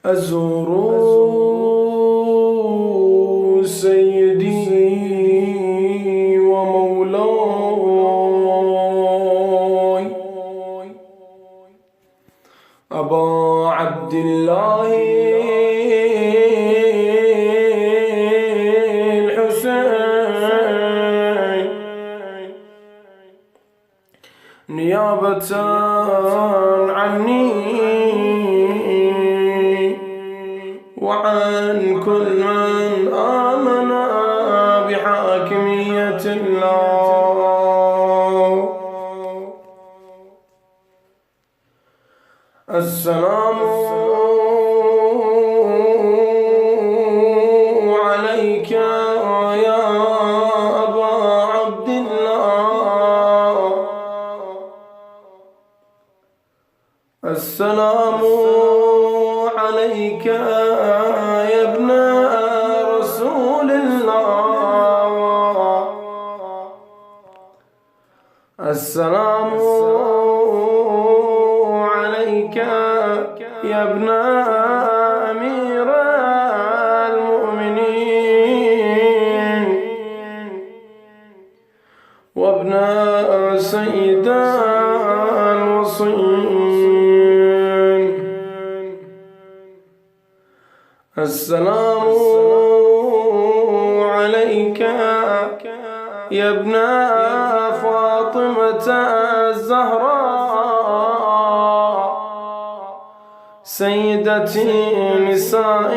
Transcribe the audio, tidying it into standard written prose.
أزور سيدي ومولاي أبا عبد الله الحسين نيابة عني وعن كل من آمن بحاكمية الله. السلام عليك يا أبا عبد الله. السلام عليك يا ابن رسول الله. السلام عليك يا ابن أمير المؤمنين وابن سيد الوصيين. السلام عليك يا ابن فاطمة الزهراء سيدة نساء